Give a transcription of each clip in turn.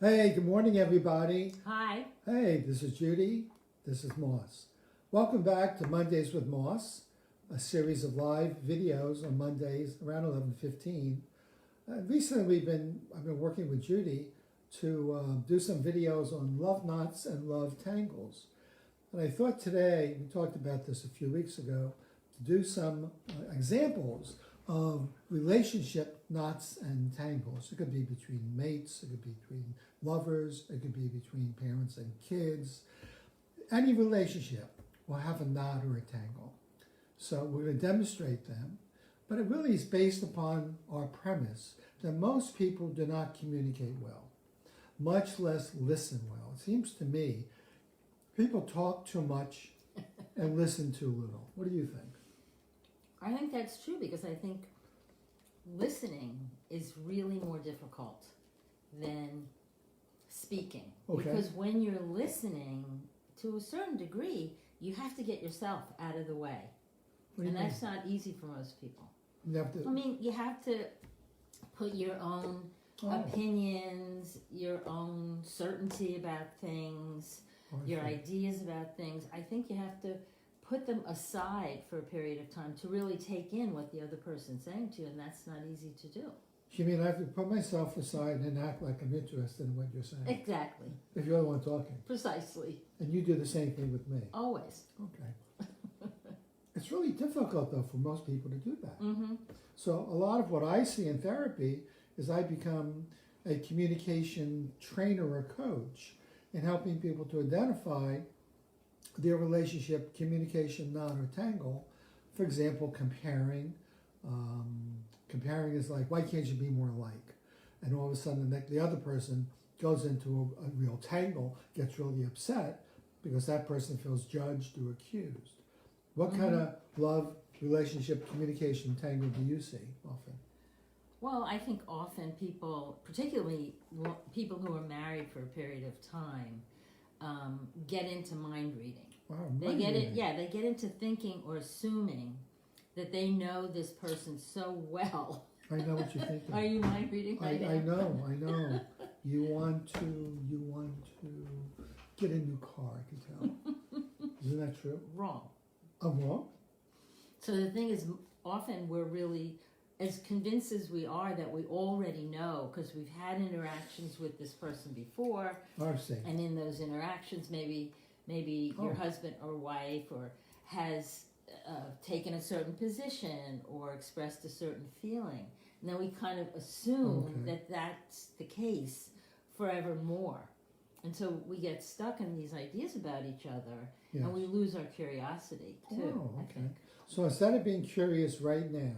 Hey, good morning, everybody. Hi. Hey, this is Judy. This is Moss. Welcome back to Mondays with Moss, a series of live videos on Mondays around 11:15. Recently, I've been working with Judy to do some videos on love knots and love tangles. And I thought today, we talked about this a few weeks ago, to do some examples of relationship knots and tangles. It could be between mates, it could be between lovers, it could be between parents and kids. Any relationship will have a knot or a tangle. So we're going to demonstrate them, but it really is based upon our premise that most people do not communicate well, much less listen well. It seems to me people talk too much and listen too little. What do you think? I think that's true because I think listening is really more difficult than speaking. Okay. Because when you're listening, to a certain degree, you have to get yourself out of the way. What do you And that's mean? not easy for most people. You have to, I mean, you have to put your own opinions, your own certainty about things, your ideas about things. I think you have to put them aside for a period of time to really take in what the other person's saying to you, and that's not easy to do. You mean I have to put myself aside and act like I'm interested in what you're saying? Exactly. If you're the one talking. Precisely. And you do the same thing with me. Always. Okay. It's really difficult, though, for most people to do that. Mm-hmm. So a lot of what I see in therapy is I become a communication trainer or coach in helping people to identify their relationship, communication, knot or tangle. For example, comparing. Comparing is like, why can't you be more alike? And all of a sudden the other person goes into a real tangle, gets really upset because that person feels judged or accused. What kind of love, relationship, communication tangle do you see often? Well, I think often people, particularly people who are married for a period of time, get into mind reading. Wow, They get into thinking or assuming that they know this person so well. I know what you're thinking. Are you mind reading right now? I know. You want to get a new car, I can tell. Isn't that true? Wrong. I'm wrong? So the thing is, often we're really as convinced as we are that we already know because we've had interactions with this person before. I see. And in those interactions, maybe your husband or wife has taken a certain position or expressed a certain feeling. And then we kind of assume that that's the case forevermore. And so we get stuck in these ideas about each other, and we lose our curiosity too, I think. So instead of being curious right now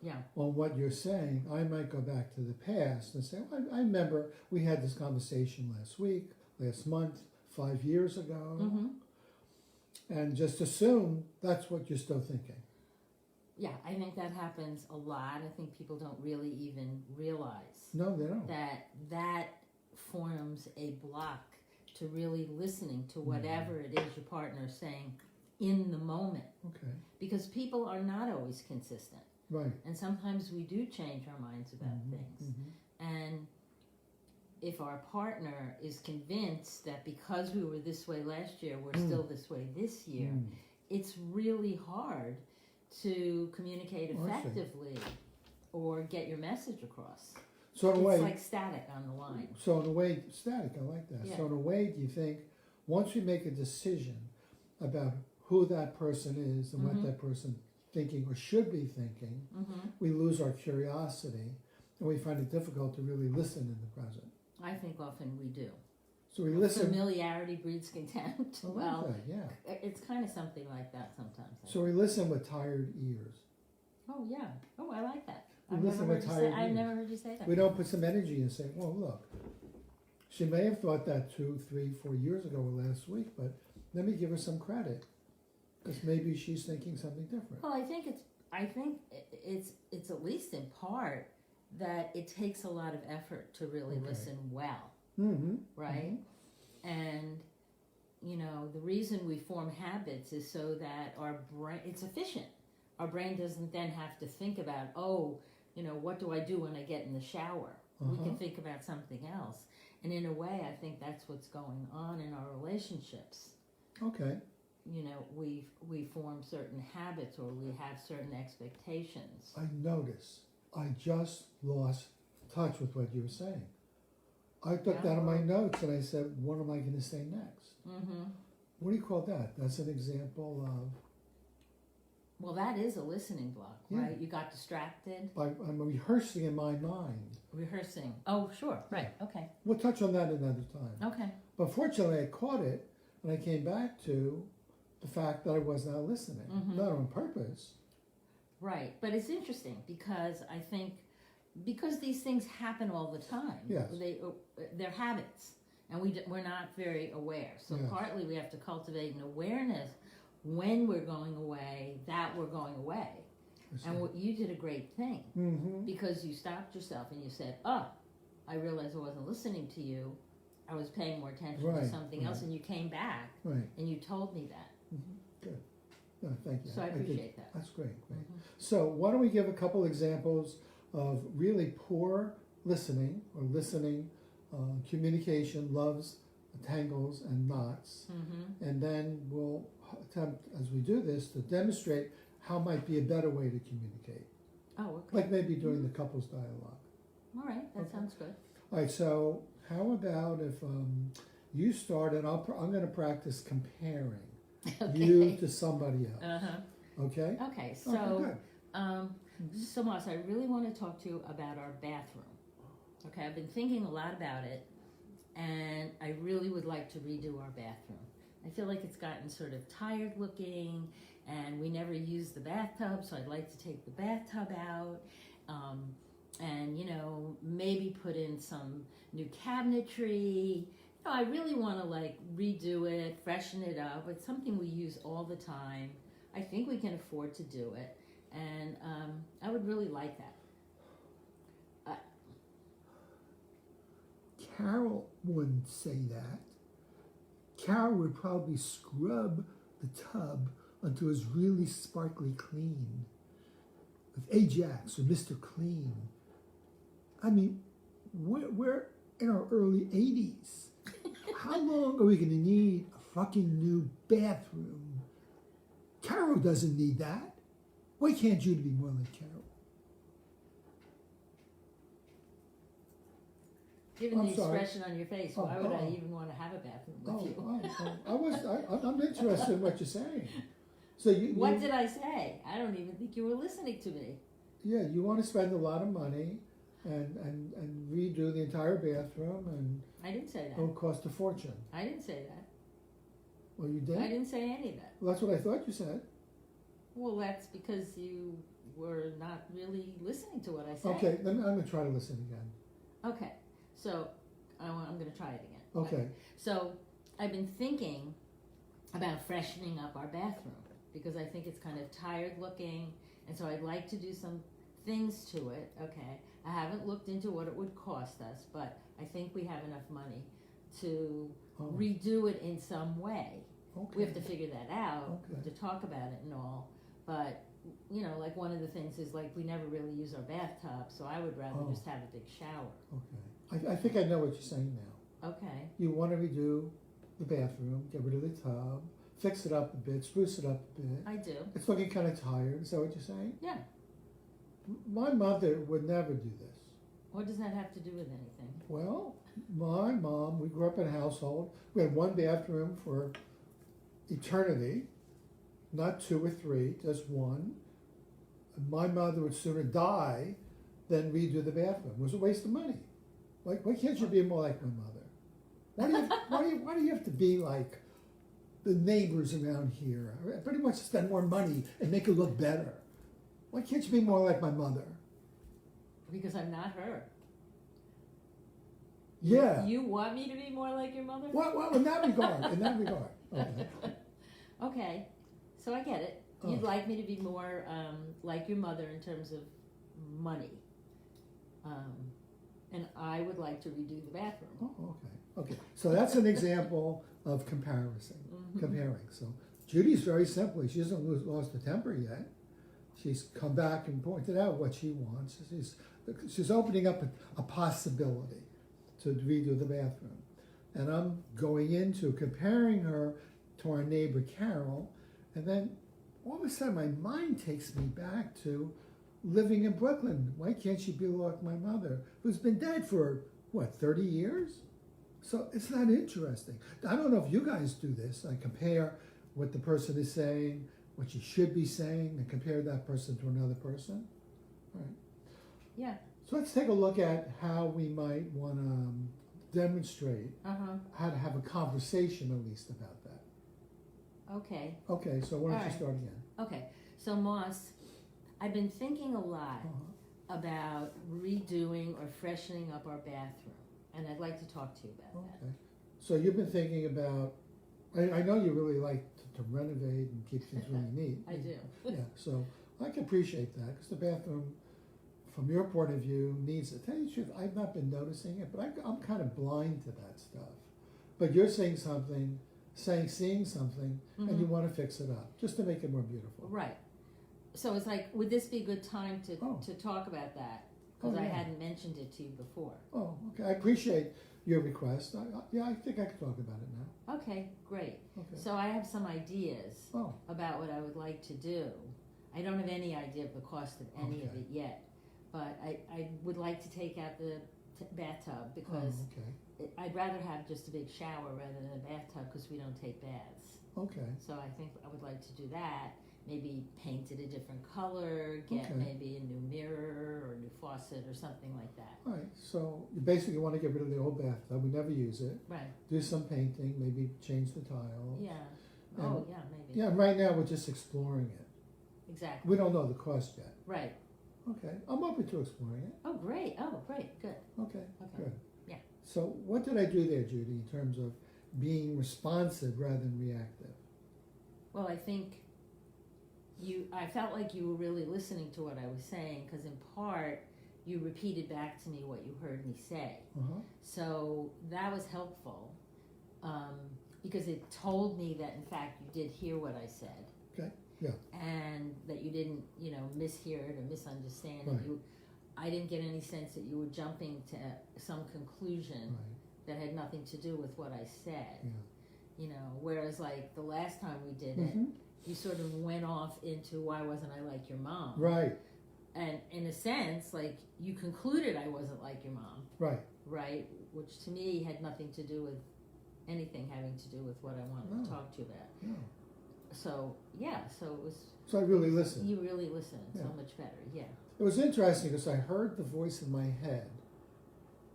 Yeah. on what you're saying, I might go back to the past and say, well, I remember we had this conversation last week, last month, 5 years ago. Mm-hmm. And just assume that's what you're still thinking. Yeah, I think that happens a lot. I think people don't really even realize No, they don't. that forms a block to really listening to whatever it is your partner is saying in the moment. Okay. Because people are not always consistent. Right. And sometimes we do change our minds about things. And if our partner is convinced that because we were this way last year, we're still this way this year, it's really hard to communicate effectively or get your message across. So in a It's way, like static on the line. So in a way, static, I like that. Yeah. So in a way, do you think once we make a decision about who that person is and what that person thinking or should be thinking, we lose our curiosity and we find it difficult to really listen in the present? I think often we do. So we listen. Familiarity breeds contempt. I like Well, that, yeah. it's kind of something like that sometimes. So we listen with tired ears. Oh, yeah. Oh, I like that. We I've listen with tired I've ears. never heard you say that. We don't put some energy and say, well, look, she may have thought that 2, 3, 4 years ago or last week, but let me give her some credit because maybe she's thinking something different. Well, I think it's at least in part that it takes a lot of effort to really listen well, right? And you know, the reason we form habits is so that our brain, it's efficient. Our brain doesn't then have to think about, oh, you know, what do I do when I get in the shower? We can think about something else. And in a way, I think that's what's going on in our relationships. Okay. You know, we form certain habits, or we have certain expectations. I notice I just lost touch with what you were saying. I took that in my notes and I said, what am I going to say next? Mm-hmm. What do you call that? That's an example of... Well, that is a listening block, right? You got distracted. I'm rehearsing in my mind. Rehearsing. Oh, sure. Right. Okay. We'll touch on that another time. Okay. But fortunately, I caught it and I came back to the fact that I was not listening. Not on purpose. Right. But it's interesting because I think because these things happen all the time. Yes. They're habits, and we're not very aware. So partly we have to cultivate an awareness when we're going away, that we're going away. And what you did a great thing because you stopped yourself and you said, "Oh, I realized I wasn't listening to you. I was paying more attention to something else," and you came back and you told me that. Good. No, thank you. So I appreciate that. That's great. So why don't we give a couple examples of really poor listening or listening, communication, loves, tangles, and knots. And then we'll attempt, as we do this, to demonstrate how might be a better way to communicate. Oh, okay. Like maybe during the couples dialogue. All right, that sounds good. All right, so how about if you start, and I'm going to practice comparing you to somebody else. Okay? Okay, so, so Moss, I really want to talk to you about our bathroom. Okay, I've been thinking a lot about it, and I really would like to redo our bathroom. I feel like it's gotten sort of tired looking, and we never use the bathtub, so I'd like to take the bathtub out, and, you know, maybe put in some new cabinetry. You know, I really want to, like, redo it, freshen it up. It's something we use all the time. I think we can afford to do it, and I would really like that. Carol wouldn't say that. Carol would probably scrub the tub until it's really sparkly clean with Ajax or Mr. Clean. I mean, we're in our early 80s. How long are we going to need a fucking new bathroom? Carol doesn't need that. Why can't you be more like Carol? Given the expression on your face, why would I even want to have a bathroom with you? I'm interested in what you're saying. So what did I say? I don't even think you were listening to me. Yeah, you want to spend a lot of money and redo the entire bathroom, and I didn't say that. It'll cost a fortune. I didn't say that. Well, you did? I didn't say any of that. Well, that's what I thought you said. Well, that's because you were not really listening to what I said. Okay, then I'm going to try to listen again. Okay, so I'm going to try it again. Okay. So I've been thinking about freshening up our bathroom because I think it's kind of tired looking, and so I'd like to do some things to it. Okay, I haven't looked into what it would cost us, but I think we have enough money to redo it in some way. Okay. We have to figure that out, to talk about it and all, but you know, like one of the things is like we never really use our bathtub, so I would rather just have a big shower. Okay. I think I know what you're saying now. Okay. You want to redo the bathroom, get rid of the tub, fix it up a bit, spruce it up a bit. I do. It's looking kind of tired. Is that what you're saying? Yeah. My mother would never do this. What does that have to do with anything? Well, my mom, we grew up in a household. We had one bathroom for eternity, not two or three, just one. My mother would sooner die than redo the bathroom. It was a waste of money. Like, why can't you be more like my mother? Why do you have to be like the neighbors around here? I pretty much spend more money and make it look better. Why can't you be more like my mother? Because I'm not her. Yeah. You want me to be more like your mother? Well, in that regard. Okay. Okay. So I get it. You'd like me to be more like your mother in terms of money. And I would like to redo the bathroom. Oh, okay. So that's an example of comparison. Comparing. So Judy's very simply, she hasn't lost her temper yet. she's come back and pointed out what she wants. She's opening up a possibility to redo the bathroom. And I'm going into comparing her to our neighbor Carol, and then all of a sudden my mind takes me back to living in Brooklyn. Why can't she be like my mother, who's been dead for, 30 years? So it's not interesting. I don't know if you guys do this. I compare what the person is saying, what she should be saying, and compare that person to another person. All right. Yeah. So let's take a look at how we might want to demonstrate how to have a conversation at least about that. Okay. Okay, so why don't you All start again? Okay. So Moss, I've been thinking a lot about redoing or freshening up our bathroom, and I'd like to talk to you about that. Okay. So you've been thinking about, I know you really like to renovate and keep things really neat. I do. Yeah, so I can appreciate that, because the bathroom, from your point of view, needs it. Tell you the truth, I've not been noticing it, but I'm kind of blind to that stuff. But you're saying something, seeing something, and you want to fix it up, just to make it more beautiful. Right. So it's like, would this be a good time to talk about that? Because I hadn't mentioned it to you before. Oh, okay. I appreciate your request. I think I can talk about it now. Okay, great. Okay. So I have some ideas about what I would like to do. I don't have any idea of the cost of any of it yet, but I would like to take out the bathtub, because I'd rather have just a big shower rather than a bathtub, because we don't take baths. Okay. So I think I would like to do that. Maybe paint it a different color, get maybe a new mirror or a new faucet or something like that. All right, so you basically want to get rid of the old bathtub. We never use it. Right. Do some painting, maybe change the tile. Yeah. And, Maybe. Yeah, and right now we're just exploring it. Exactly. We don't know the cost yet. Right. Okay, I'm open to exploring it. Oh, great. Good. Okay, good. Yeah. So what did I do there, Judy, in terms of being responsive rather than reactive? Well, I think I felt like you were really listening to what I was saying, because in part you repeated back to me what you heard me say. So that was helpful, because it told me that in fact you did hear what I said. Okay. Yeah. And that you didn't, mishear it or misunderstand it. Right. I didn't get any sense that you were jumping to some conclusion that had nothing to do with what I said. Yeah. Whereas like the last time we did it, you sort of went off into, why wasn't I like your mom? Right. And in a sense, like, you concluded I wasn't like your mom. Right. Right? Which to me had nothing to do with anything having to do with what I wanted to talk to you about. No. So, so it was... So I really listened. You really listened so much better, It was interesting, because I heard the voice in my head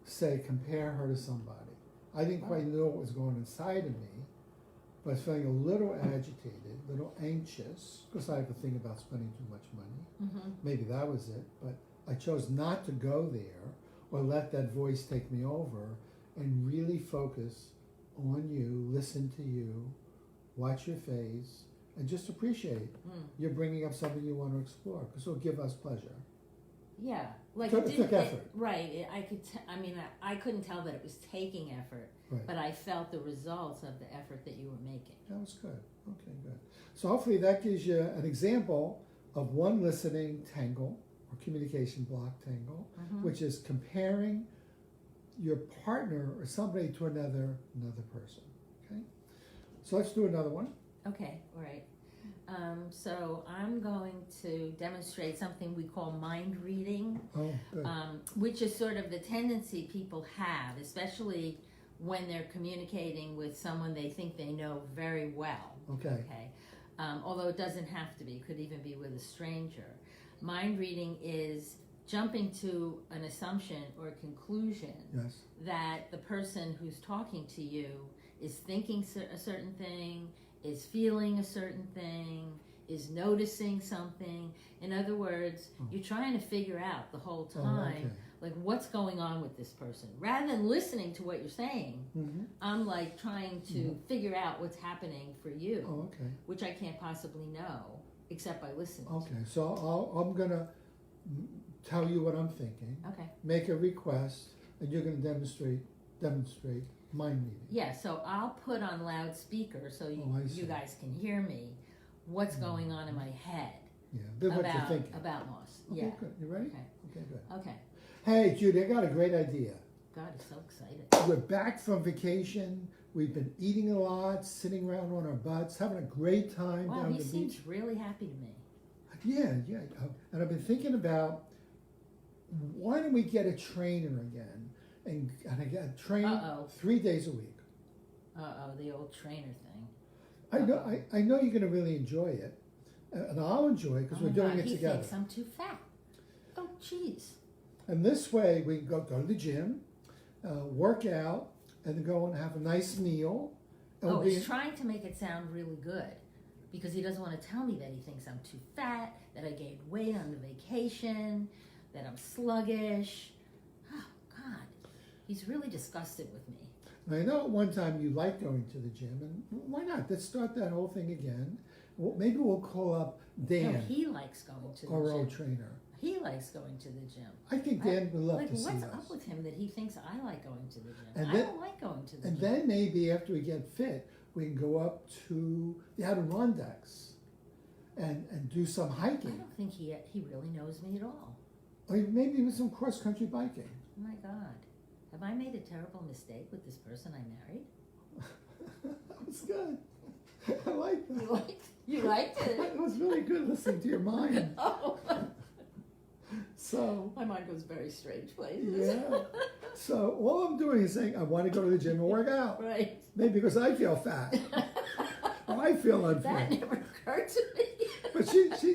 say, compare her to somebody. I didn't quite know what was going inside of me, but I was feeling a little agitated, a little anxious, because I have a thing about spending too much money. Maybe that was it, but I chose not to go there or let that voice take me over, and really focus on you, listen to you, watch your face, and just appreciate you're bringing up something you want to explore, because it'll give us pleasure. Yeah, like it took effort. Right. I couldn't tell that it was taking effort, but I felt the results of the effort that you were making. That was good. Okay, good. So hopefully that gives you an example of one listening tangle, or communication block tangle, which is comparing your partner or somebody to another person. Okay. So let's do another one. Okay. All right. So I'm going to demonstrate something we call mind reading, which is sort of the tendency people have, especially when they're communicating with someone they think they know very well. Okay. Although it doesn't have to be, it could even be with a stranger. Mind reading is jumping to an assumption or a conclusion that the person who's talking to you is thinking a certain thing, is feeling a certain thing, is noticing something. In other words, you're trying to figure out the whole time, like, what's going on with this person. Rather than listening to what you're saying, I'm like trying to figure out what's happening for you, which I can't possibly know except by listening. Okay, so I'm going to tell you what I'm thinking, make a request, and you're going to demonstrate mind reading. Yeah, so I'll put on loudspeaker so you guys can hear me what's going on in my head. Yeah, that's what you're thinking. About Moss. Okay, Yeah. good. You ready? Okay. Okay, good. Okay. Hey, Judy, I got a great idea. God, I'm so excited. We're back from vacation. We've been eating a lot, sitting around on our butts, having a great time Wow, down he the seems beach. really happy to me. Yeah. And I've been thinking about why don't we get a trainer again and I get trained 3 days a week. The old trainer thing. I know you're going to really enjoy it, and I'll enjoy it because we're doing it together. He thinks I'm too fat. Oh, jeez. And this way we can go to the gym, work out, and then go and have a nice meal. And He's trying to make it sound really good because he doesn't want to tell me that he thinks I'm too fat, that I gained weight on the vacation, that I'm sluggish. Oh, God. He's really disgusted with me. And I know at one time you liked going to the gym, and why not? Let's start that whole thing again. Well, maybe we'll call up Dan. No, he likes going to the our gym. old trainer. He likes going to the gym. I think Dan would love to see us. What's up with him that he thinks I like going to the gym? And I don't like going to the gym. And then maybe after we get fit, we can go up to the Adirondacks and do some hiking. I don't think he really knows me at all. Or maybe even some cross-country biking. Oh my God. Have I made a terrible mistake with this person I married? That was good. I like that. You liked it? It was really good listening to your mind. Oh. So. My mind goes very strange places. Yeah. So all I'm doing is saying I want to go to the gym and work out. Right. Maybe because I feel fat. Or I feel unfit. That never occurred to me. But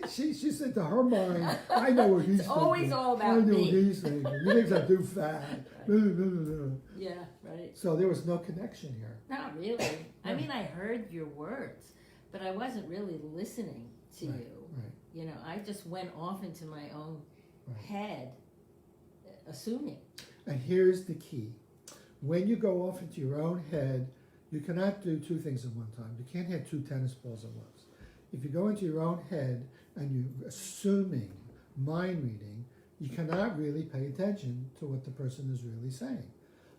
she said to her mind, I know what he's thinking. It's always all about I know me. what he's thinking. He thinks I'm too fat. Right. Yeah, right. So there was no connection here. Not really. I mean, I heard your words, but I wasn't really listening to you. Right. You know, I just went off into my own head, assuming. And here's the key. When you go off into your own head, you cannot do two things at one time. You can't hit two tennis balls at once. If you go into your own head and you're assuming, mind reading, you cannot really pay attention to what the person is really saying.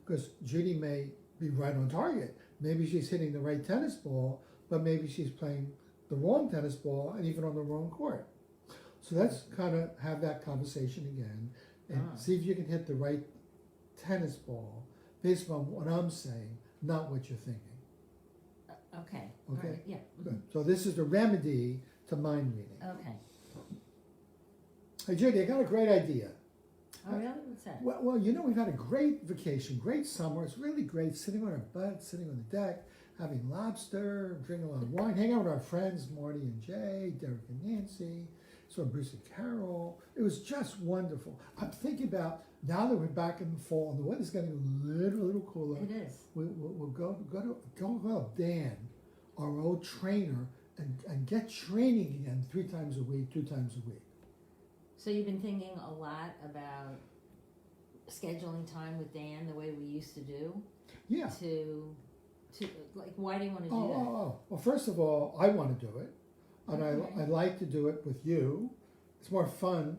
Because Judy may be right on target. Maybe she's hitting the right tennis ball, but maybe she's playing the wrong tennis ball and even on the wrong court. So let's kind of have that conversation again and see if you can hit the right tennis ball based on what I'm saying, not what you're thinking. Okay. Okay. Right. Yeah. Good. So this is the remedy to mind reading. Okay. Hey Judy, I got a great idea. Oh, really? What's that? Well, you know, we've had a great vacation, great summer. It's really great sitting on our butts, sitting on the deck, having lobster, drinking a lot of wine, hanging out with our friends, Marty and Jay, Derek and Nancy, saw Bruce and Carol. It was just wonderful. I'm thinking about, now that we're back in the fall and the weather's getting a little cooler. It is. We'll go to Dan, our old trainer, and get training again 3 times a week, 2 times a week. So you've been thinking a lot about scheduling time with Dan the way we used to do? Yeah. To like, why do you want to do that? Well, first of all, I want to do it. And Okay. I like to do it with you. It's more fun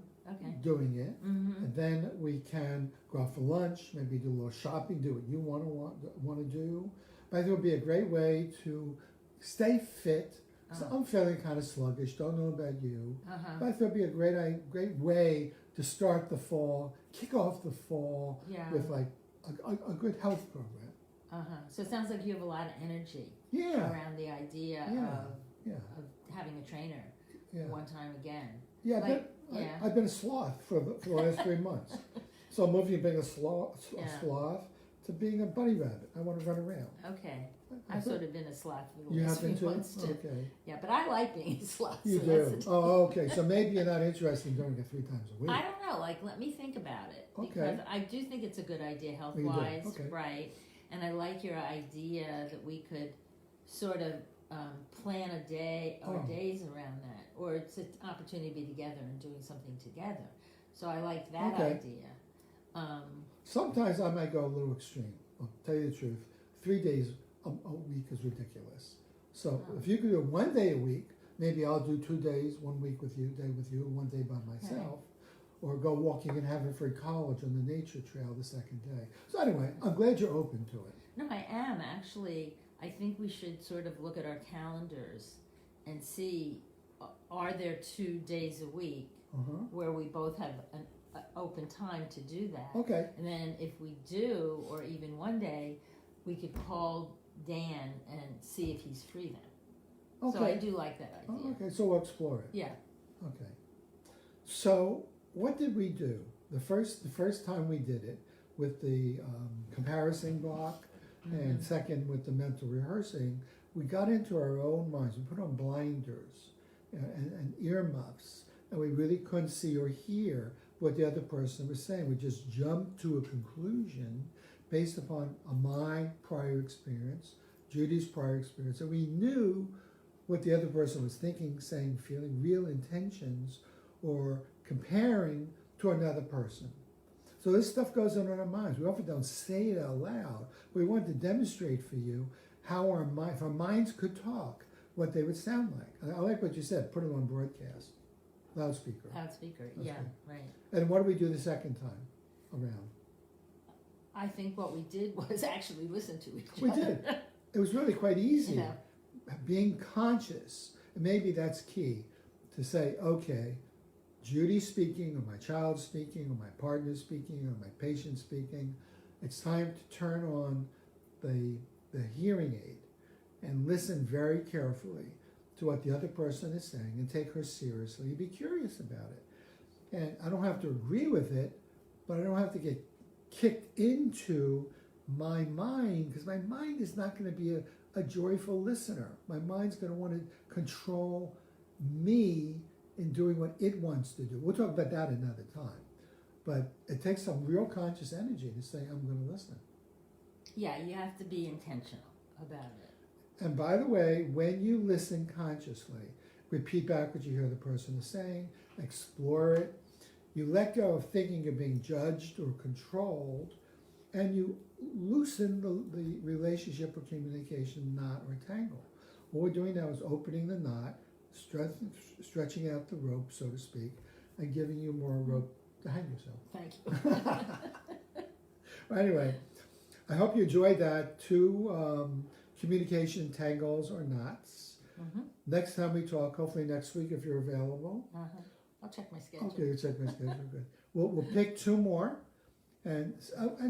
doing it. Mm-hmm. And then we can go out for lunch, maybe do a little shopping, do what you want to do. But I think it would be a great way to stay fit. So I'm feeling kind of sluggish, don't know about you. But I thought it would be a great way to start the fall, kick off the fall with like a good health program. So it sounds like you have a lot of energy around the idea of having a trainer one time again. Yeah, like, I've been a sloth for the last 3 months. So I'm moving from being a sloth to being a bunny rabbit. I want to run around. Okay. I've sort of been a sloth for the You last have been few too? months too. Okay. Yeah, but I like being a sloth. You so do? that's Oh, okay. So maybe you're not interested in doing it 3 times a week. I don't know. Like, let me think about it. Okay. Because I do think it's a good idea health-wise, right? And I like your idea that we could sort of plan a day or days around that. Or it's an opportunity to be together and doing something together. So I like that idea. Sometimes I might go a little extreme. I'll tell you the truth. 3 days a week is ridiculous. So if you could do 1 day a week, maybe I'll do 2 days, 1 week with you, day with you, 1 day by myself. Or go walking in Haverford College on the nature trail the second day. So anyway, I'm glad you're open to it. No, I am. Actually, I think we should sort of look at our calendars and see are there 2 days a week where we both have an open time to do that? Okay. And then if we do, or even one day, we could call Dan and see if he's free then. Okay. So I do like that idea. Oh, okay, so we'll explore it. Yeah. Okay. So what did we do? The first time we did it with the comparison block, and second with the mental rehearsing, we got into our own minds. We put on blinders and earmuffs, and we really couldn't see or hear what the other person was saying. We just jumped to a conclusion based upon my prior experience, Judy's prior experience, and we knew what the other person was thinking, saying, feeling, real intentions, or comparing to another person. So this stuff goes on in our minds. We often don't say it out loud. We want to demonstrate for you how if our minds could talk, what they would sound like. I like what you said, put it on broadcast, loudspeaker. Loudspeaker, yeah, right. And what do we do the second time around? I think what we did was actually listen to each other. We did. It was really quite easy. Yeah. Being conscious, and maybe that's key, to say, okay, Judy's speaking, or my child's speaking, or my partner's speaking, or my patient's speaking. It's time to turn on the hearing aid and listen very carefully to what the other person is saying and take her seriously and be curious about it. And I don't have to agree with it, but I don't have to get kicked into my mind, because my mind is not going to be a joyful listener. My mind's going to want to control me in doing what it wants to do. We'll talk about that another time. But it takes some real conscious energy to say, I'm going to listen. Yeah, you have to be intentional about it. And by the way, when you listen consciously, repeat back what you hear the person is saying, explore it. You let go of thinking of being judged or controlled, and you loosen the relationship or communication knot or tangle. What we're doing now is opening the knot, stretching out the rope, so to speak, and giving you more rope to hang yourself. Thank you. Well, anyway, I hope you enjoyed that. 2 communication tangles or knots. Next time we talk, hopefully next week if you're available. I'll check my schedule. Okay, you check my schedule. Good. We'll pick 2 more. And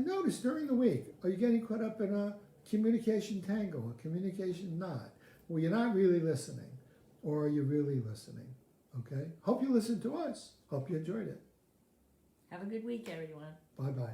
notice during the week, are you getting caught up in a communication tangle, a communication knot, where you're not really listening, or are you really listening? Okay? Hope you listened to us. Hope you enjoyed it. Have a good week, everyone. Bye-bye.